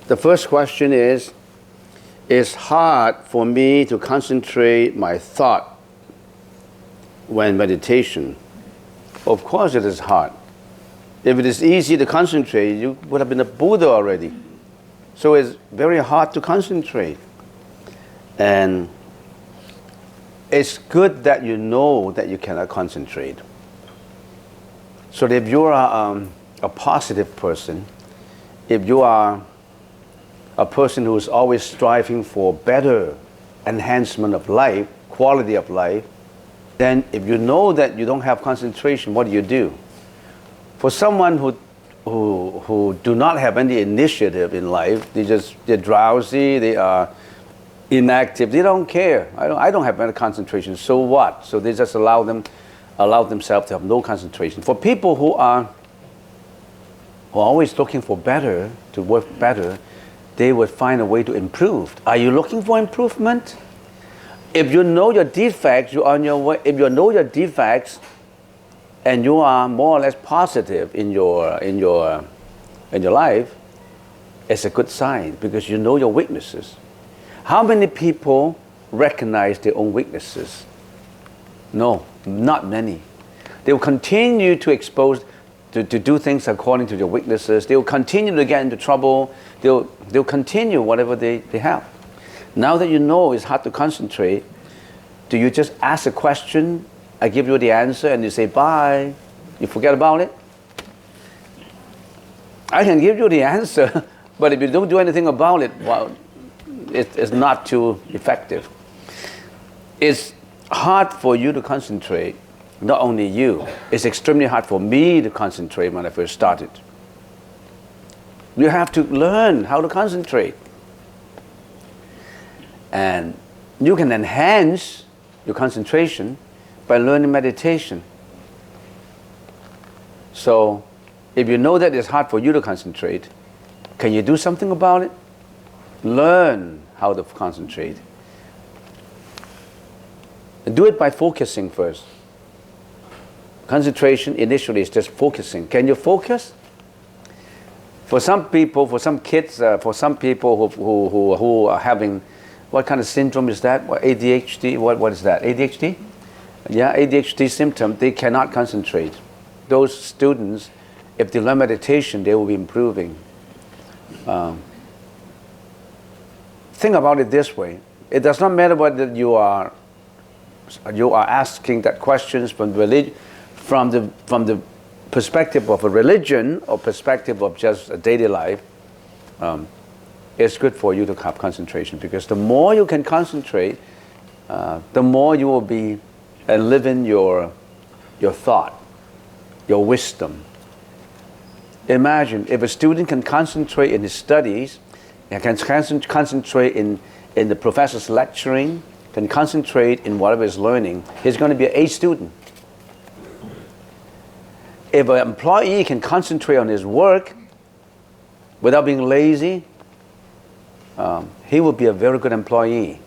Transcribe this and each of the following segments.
The first question is, it's hard for me to concentrate my thought when meditation. Of course it is hard. If it is easy to concentrate, you would have been a Buddha already. So it's very hard to concentrate. And it's good that you know that you cannot concentrate. So if you are a positive person, if you are a person who is always striving for better enhancement of life, quality of life, then if you know that you don't have concentration, what do? For someone who do not have any initiative in life, they're drowsy, they are inactive, they don't care. I don't have any concentration, so what? So they just allow themselves to have no concentration. For people who are always looking for better, to work better, they would find a way to improve. Are you looking for improvement? If you know your defects, you're on your way. If you know your defects, and you are more or less positive in your life, it's a good sign because you know your weaknesses. How many people recognize their own weaknesses? No, not many. They will continue to do things according to their weaknesses. They will continue to get into trouble. They'll continue whatever they have. Now that you know it's hard to concentrate, do you just ask a question, I give you the answer, and you say bye, you forget about it? I can give you the answer, but if you don't do anything about it, well, it's not too effective. It's hard for you to concentrate. Not only you, it's extremely hard for me to concentrate when I first started. You have to learn how to concentrate. And you can enhance your concentration by learning meditation. So, if you know that it's hard for you to concentrate, can you do something about it? Learn how to concentrate. Do it by focusing first. Concentration initially is just focusing. Can you focus? For some people, for some kids, for some people who are having, what kind of syndrome is that? What, ADHD? What is that? ADHD? Yeah, ADHD symptom. They cannot concentrate. Those students, if they learn meditation, they will be improving. Think about it this way. It does not matter whether you are asking that questions from the perspective of a religion or perspective of just a daily life. It's good for you to have concentration, because the more you can concentrate, the more you will be and live in your thought, your wisdom. Imagine if a student can concentrate in his studies, and can concentrate in the professor's lecturing, can concentrate in whatever he's learning, he's going to be an A student. If an employee can concentrate on his work without being lazy, he will be a very good employee.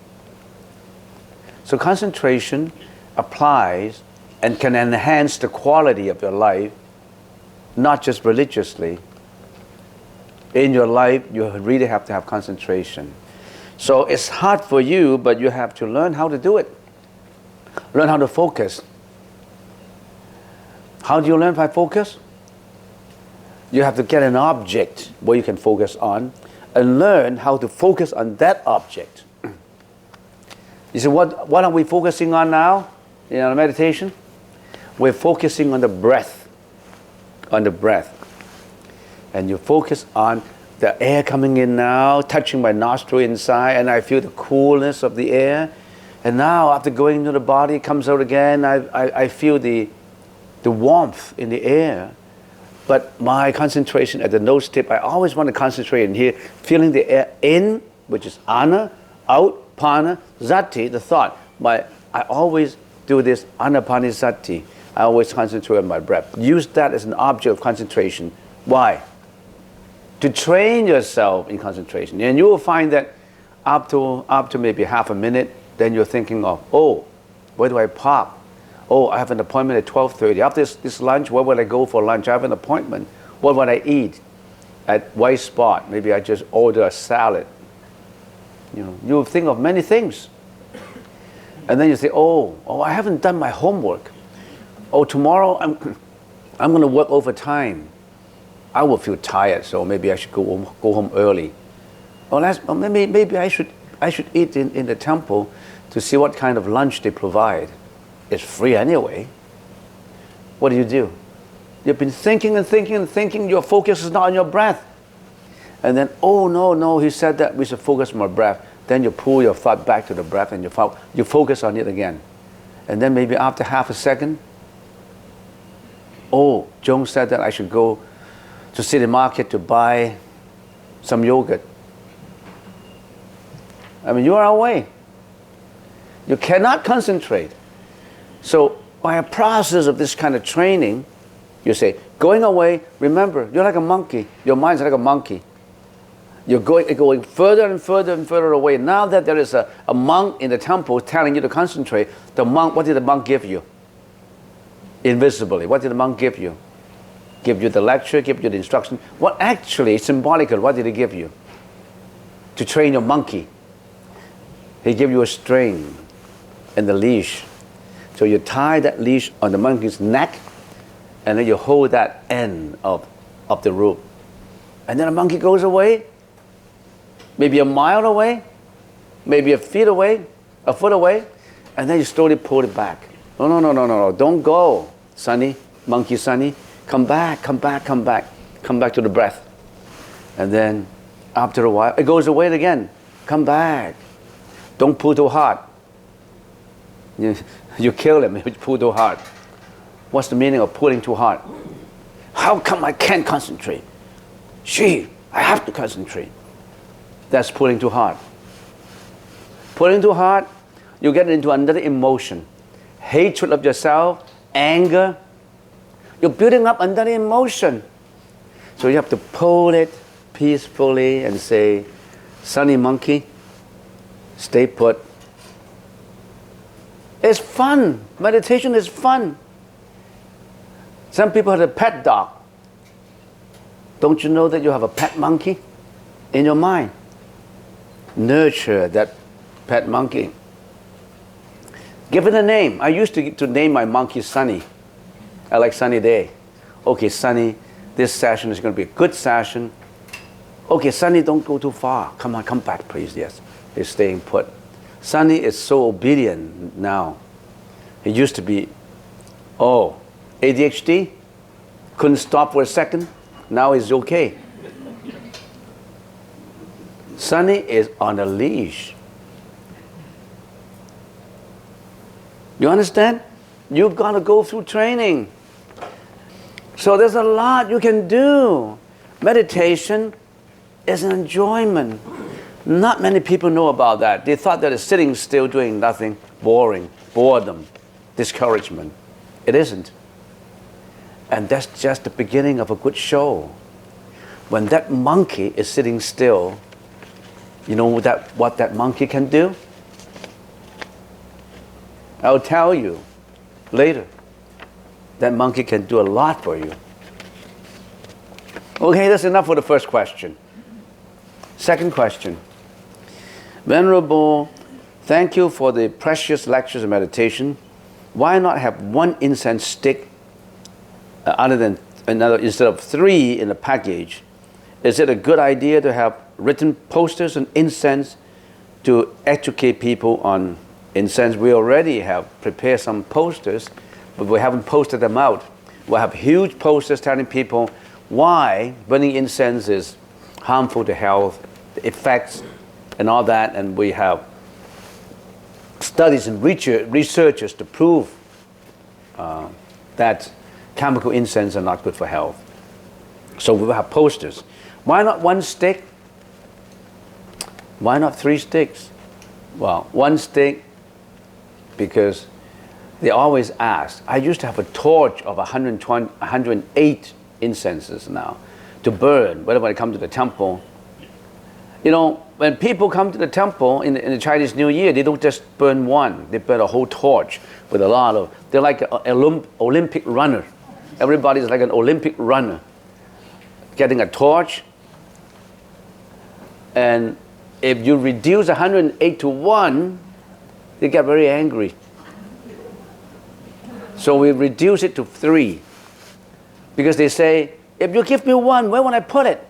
So concentration applies and can enhance the quality of your life, not just religiously. In your life, you really have to have concentration. So it's hard for you, but you have to learn how to do it. Learn how to focus. How do you learn by focus? You have to get an object where you can focus on and learn how to focus on that object. You say, what are we focusing on now in our meditation? We're focusing on the breath. On the breath. And you focus on the air coming in now, touching my nostril inside, and I feel the coolness of the air. And now, after going into the body, it comes out again, I feel the warmth in the air. But my concentration at the nose tip, I always want to concentrate in here, feeling the air in, which is ana, out, pana, sati, the thought. I always do this anapanasati. I always concentrate on my breath. Use that as an object of concentration. Why? To train yourself in concentration. And you will find that up to maybe half a minute, then you're thinking of, oh, where do I park? Oh, I have an appointment at 12:30. After this lunch, where will I go for lunch? I have an appointment. What would I eat? at white spot. Maybe I just order a salad. You think of many things. And then you say, oh, I haven't done my homework. Oh, tomorrow I'm going to work overtime. I will feel tired, so maybe I should go home early. Or maybe I should eat in the temple to see what kind of lunch they provide. It's free anyway. What do? You've been thinking and thinking and thinking. Your focus is not on your breath. And then, oh, no, he said that we should focus on our breath. Then you pull your thought back to the breath and you focus on it again. And then maybe after half a second, oh, Joan said that I should go to city market to buy some yogurt. I mean, you are away. You cannot concentrate. So by a process of this kind of training, you say, going away, remember, you're like a monkey. Your mind's like a monkey. You're going further and further and further away. Now that there is a monk in the temple telling you to concentrate, what did the monk give you? Invisibly, what did the monk give you? Give you the lecture, give you the instruction. What actually, symbolically, what did he give you? To train your monkey. He gave you a string and the leash. So you tie that leash on the monkey's neck, and then you hold that end of the rope. And then the monkey goes away, maybe a mile away, maybe a foot away, and then you slowly pull it back. No, don't go, Sonny, monkey Sonny. Come back to the breath. And then after a while, it goes away again. Come back. Don't pull too hard. You kill him if you pull too hard. What's the meaning of pulling too hard? How come I can't concentrate? I have to concentrate. That's pulling too hard. Pulling too hard, you get into another emotion. Hatred of yourself, anger. You're building up another emotion. So you have to pull it peacefully and say, Sonny monkey, stay put. It's fun. Meditation is fun. Some people have a pet dog. Don't you know that you have a pet monkey in your mind? Nurture that pet monkey. Give it a name. I used to name my monkey Sunny. I like Sunny Day. Okay, Sunny, this session is going to be a good session. Okay, Sunny, don't go too far. Come on, come back, please. Yes, he's staying put. Sunny is so obedient now. He used to be, ADHD, couldn't stop for a second. Now he's okay. Sunny is on a leash. You understand? You've got to go through training. So there's a lot you can do. Meditation is an enjoyment. Not many people know about that. They thought that it's sitting still doing nothing, boring, boredom, discouragement. It isn't. And that's just the beginning of a good show. When that monkey is sitting still, you know what that monkey can do? I'll tell you later. That monkey can do a lot for you. Okay, that's enough for the first question. Second question. Venerable, thank you for the precious lectures and meditation. Why not have one incense stick instead of 3 in the package? Is it a good idea to have written posters on incense to educate people on incense? We already have prepared some posters, but we haven't posted them out. We'll have huge posters telling people why burning incense is harmful to health, the effects, and all that. And we have studies and researchers to prove that chemical incense are not good for health. So we will have posters. Why not 1 stick? Why not 3 sticks? Well, 1 stick, because they always ask. I used to have a torch of 108 incenses now to burn when I come to the temple. You know, when people come to the temple in the Chinese New Year, they don't just burn 1. They burn a whole torch with a lot of, they're like an Olympic runner. Everybody's like an Olympic runner. Getting a torch And if you reduce 108 to 1, they get very angry. So we reduce it to 3. Because they say, if you give me 1, where will I put it?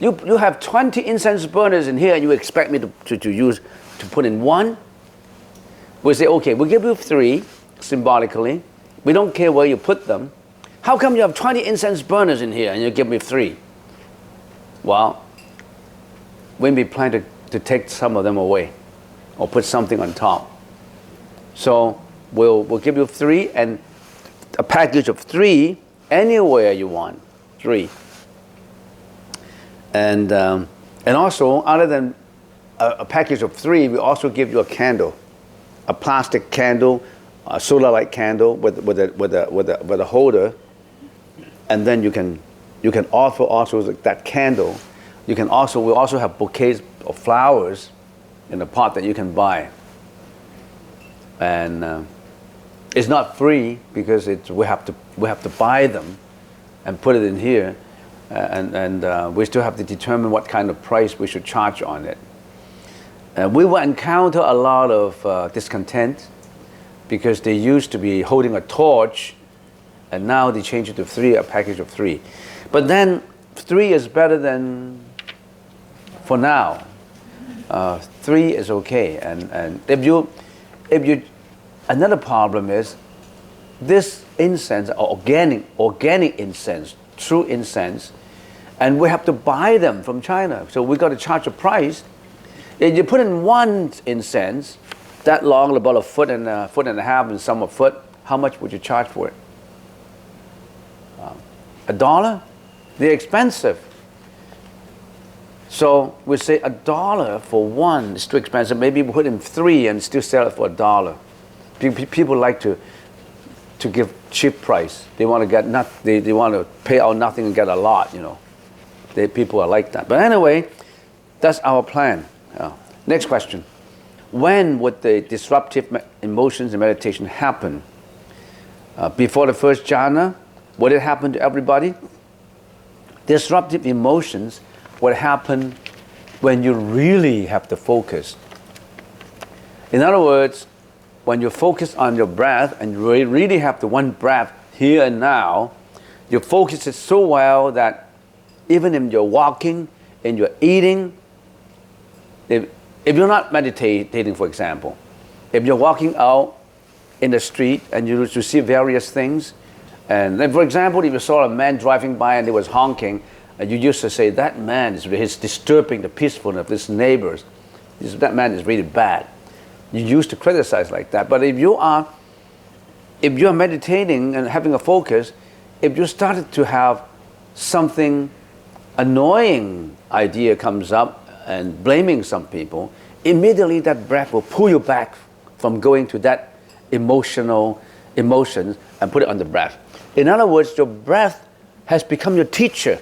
You have 20 incense burners in here and you expect me to put in 1? We say, okay, we'll give you 3 symbolically. We don't care where you put them. How come you have 20 incense burners in here and you give me 3? Well, we may plan to take some of them away or put something on top. So we'll give you 3 and a package of 3 anywhere you want, 3. And also, other than a package of 3, we also give you a candle, a plastic candle, a solar light candle with a holder, and then you can offer also that candle. We also have bouquets of flowers in a pot that you can buy. And it's not free because we have to buy them and put it in here, and we still have to determine what kind of price we should charge on it. We will encounter a lot of discontent because they used to be holding a torch, and now they change it to 3, a package of 3. But then 3 is better than, for now, 3 is okay. And if you, another problem is this incense, organic incense, true incense, and we have to buy them from China. So we got to charge a price. If you put in 1 incense, that long, about a foot and a half and some a foot, how much would you charge for it? $1? They're expensive. So we say $1 for 1 is too expensive. Maybe we put in 3 and still sell it for $1. People like to give cheap price. They want to get they want to pay out nothing and get a lot. People are like that. But anyway, that's our plan. Next question. When would the disruptive emotions in meditation happen? Before the first jhana, would it happen to everybody? Disruptive emotions would happen when you really have to focus. In other words, when you focus on your breath and you really have the one breath here and now, you focus it so well that even if you're walking and you're eating, if you're not meditating, for example, if you're walking out in the street and you see various things, and then, for example, if you saw a man driving by and he was honking, and you used to say, that man is disturbing the peacefulness of his neighbors. That man is really bad. You used to criticize like that. But if you are meditating and having a focus, if you started to have something annoying idea comes up and blaming some people, immediately that breath will pull you back from going to that emotions and put it on the breath. In other words, your breath has become your teacher.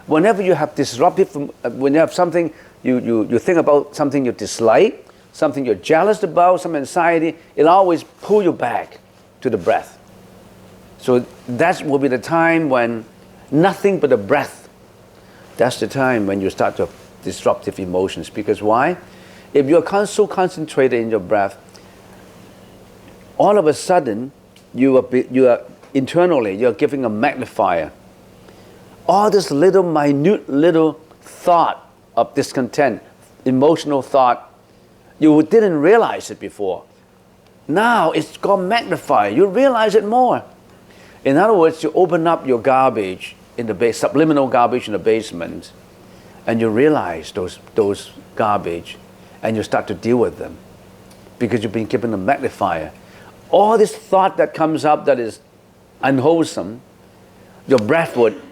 Whenever you have disruptive, when you have something, you think about something you dislike, something you're jealous about, some anxiety, it'll always pull you back to the breath. So that will be the time when nothing but the breath. That's the time when you start to have disruptive emotions. Because why? If you're so concentrated in your breath, all of a sudden you are internally you're giving a magnifier. All this minute thought of discontent, emotional thought, you didn't realize it before. Now it's got magnified. You realize it more. In other words, you open up your garbage in the subliminal garbage in the basement, and you realize those garbage, and you start to deal with them because you've been given a magnifier. All this thought that comes up that is unwholesome, your breath would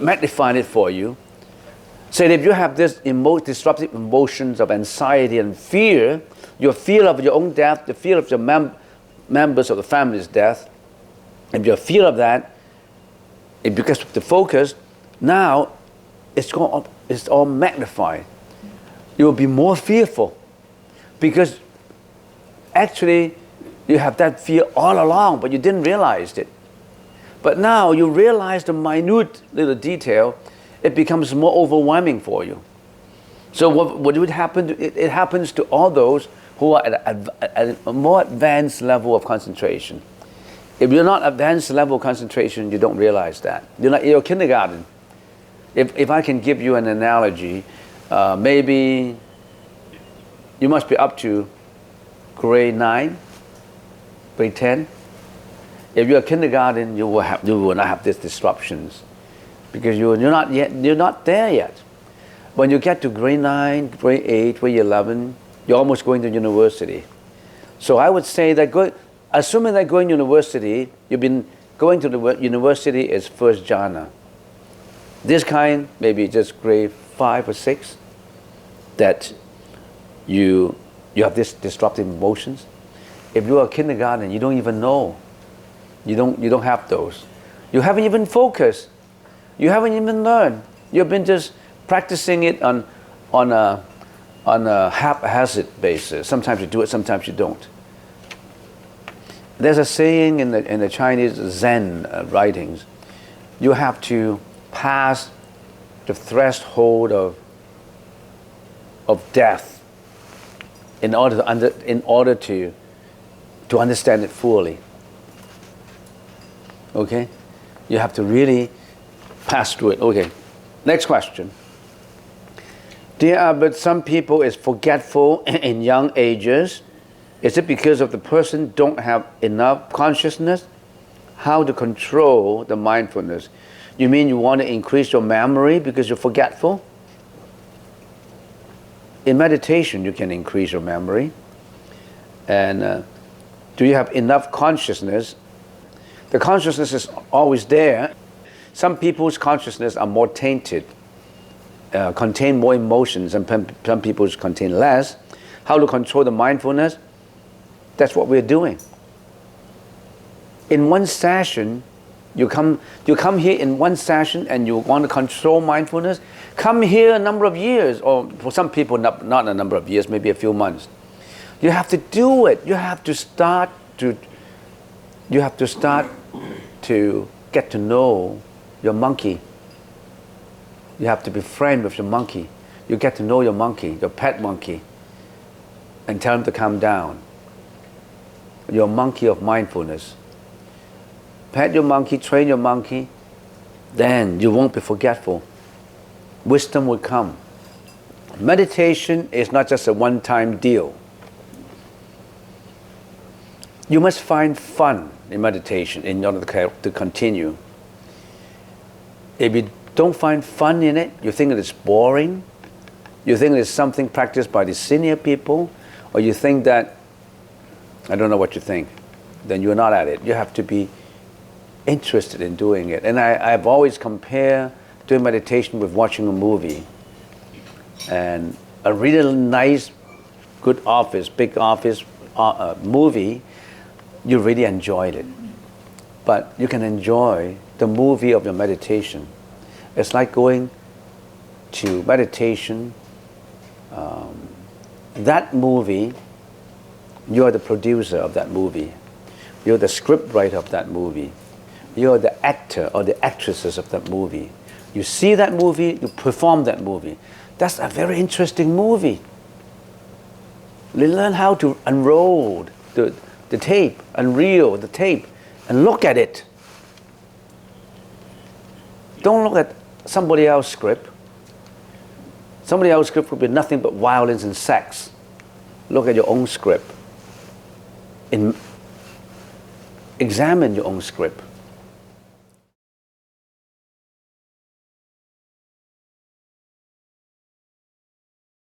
magnify it for you. So if you have this disruptive emotions of anxiety and fear, your fear of your own death, the fear of your members of the family's death, if your fear of that, it becomes the focus, now it's all magnified. You will be more fearful because actually you have that fear all along, but you didn't realize it. But now you realize the minute little detail, it becomes more overwhelming for you. So what would happen? It happens to all those who are at a more advanced level of concentration. If you're not advanced level of concentration, you don't realize that. You're kindergarten. If I can give you an analogy, maybe you must be up to grade 9, grade 10. If you're kindergarten, you will not have these disruptions because you're not there yet. When you get to grade 9, grade 8, grade 11, you're almost going to university. So I would say that assuming that going to university, you've been going to the university is first jhana. This kind, maybe just grade 5 or 6, that you have this disruptive emotions. If you are kindergarten, you don't even know. You don't have those. You haven't even focused. You haven't even learned. You've been just practicing it on a haphazard basis. Sometimes you do it, sometimes you don't. There's a saying in the Chinese Zen writings, you have to pass the threshold of death in order to understand it fully. Okay? You have to really pass through it. Okay. Next question. Dear Abbot, some people is forgetful in young ages. Is it because of the person don't have enough consciousness? How to control the mindfulness? You mean you want to increase your memory because you're forgetful? In meditation, you can increase your memory. And do you have enough consciousness? The consciousness is always there. Some people's consciousness are more tainted, contain more emotions, and some people's contain less. How to control the mindfulness? That's what we're doing. In one session, you come here in one session and you want to control mindfulness, come here a number of years, or for some people not a number of years, maybe a few months. You have to do it. You have to start to get to know your monkey. You have to be friends with your monkey. You get to know your monkey, your pet monkey, and tell him to calm down. Your monkey of mindfulness. Pet your monkey, train your monkey, then you won't be forgetful. Wisdom will come. Meditation is not just a one-time deal. You must find fun in meditation in order to continue. If you don't find fun in it, you think it is boring, you think it is something practiced by the senior people, or you think that, I don't know what you think, then you're not at it. You have to be interested in doing it. And I've always compared doing meditation with watching a movie. And a really nice, good office, big office movie, you really enjoyed it. But you can enjoy the movie of your meditation. It's like going to meditation. That movie, you're the producer of that movie. You're the script writer of that movie. You're the actor or the actresses of that movie. You see that movie, you perform that movie. That's a very interesting movie. You learn how to unroll the tape, unreel the tape, and look at it. Don't look at somebody else's script. Somebody else's script would be nothing but violence and sex. Look at your own script. Examine your own script.